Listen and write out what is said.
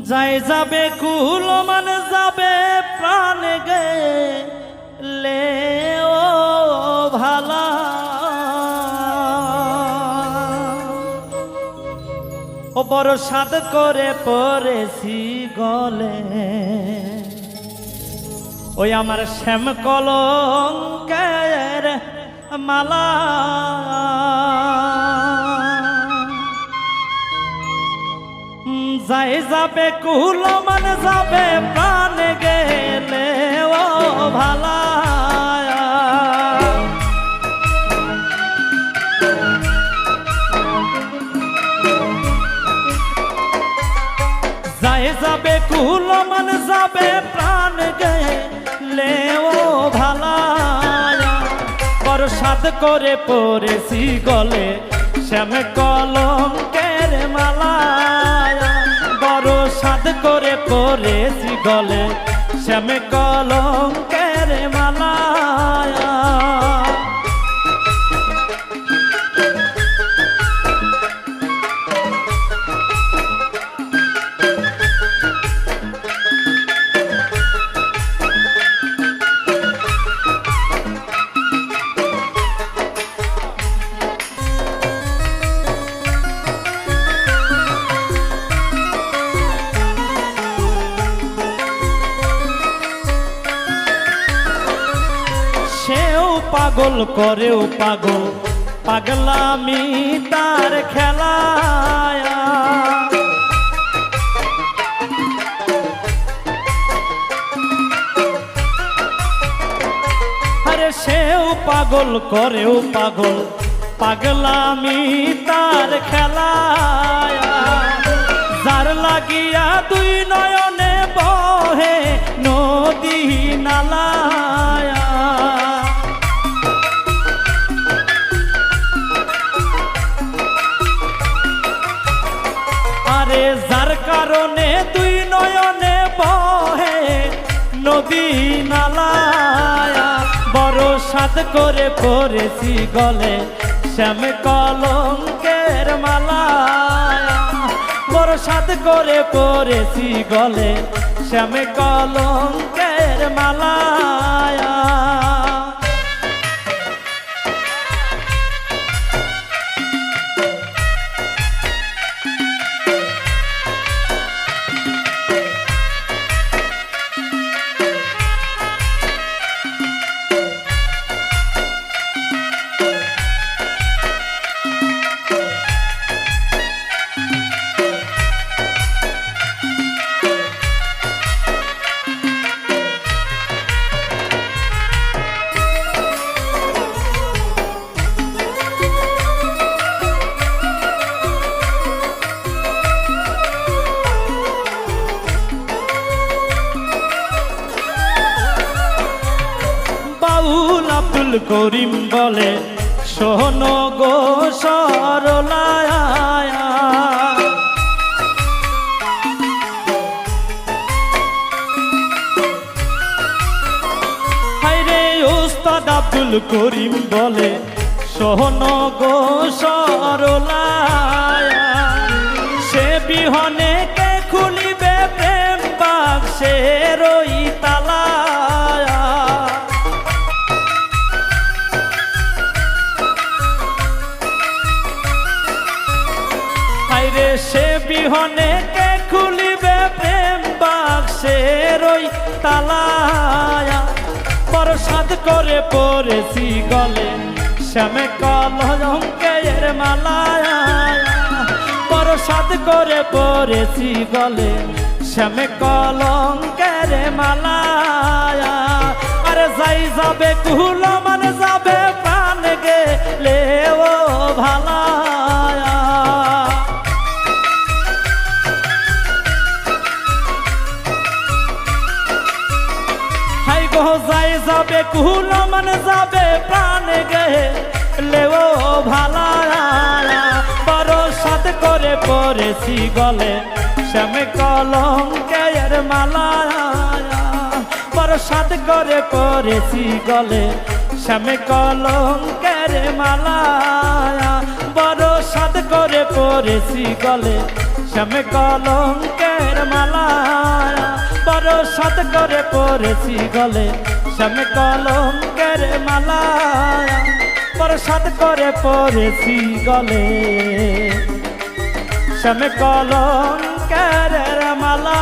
যাই যাবে কুল মানে যাবে প্রাণ গেলে ও ভালা ও বড় সাদ করে পড়েছি গলে ওই আমার শ্যাম কলঙ্কের মালা যাই যাবে কুল মানে যাবে প্রাণ গেলে ও ভালা যাই যাবে কুল মানে যাবে প্রাণ গেলে ও ভালা বড় সাদ করে পড়েছি গলে শ্যাম কলঙ্কের মালা বড় সাদ করে পড়েছি গলে শ্যাম কলঙ্কের মালা পাগল করেও পাগল পাগলামি তার খেলায় আরে সেও পাগল করেও পাগল পাগলামি তার খেলায় যার লাগিয়া দুই নয়নে বহে নদী নালায় যার কারণে দুই নয়নে বহে নদী নালায়া বড় সাদ করে পড়েছি গলে শ্যাম কলঙ্কের মালায়া বড় সাদ করে পড়েছি গলে শ্যাম কলঙ্কের মালায়া আব্দুল করিম বলে শোনো গো সরলায়া হায়রে উস্তাদ আব্দুল করিম বলে শোনো গো সরলায়া সে বিহনে কে খুলিবে প্রেম বাক্সের ওই তালা সে বিহনে কে খুলিবে প্রেম বাক্সের ওই তালায়া বড় সাদ করে পড়েছি গলে শ্যাম কলঙ্কের মালায়া বড় সাদ করে পড়েছি গলে শ্যাম কলঙ্কের মালায়া আরে যাই যাবে কুল মানে যাবে প্রাণ গেলে ও ভালায়া যাই যাবে কুল মানে যাবে প্রাণ গেলে ও ভালায়া বড় সাদ করে পড়েছি গলে শ্যাম কলঙ্কের মালায়া বড় সাদ করে পড়েছি গলে শ্যাম কলঙ্কের মালায়া বড় সাদ করে পড়েছি গলে শ্যাম কলঙ্কের কলঙ্কের মালা বড় সাত করে পরেছি গলে শ্যামে কলঙ্কের মালা বড় সাত করে পরেছি গলে শ্যামে কলঙ্কের মালা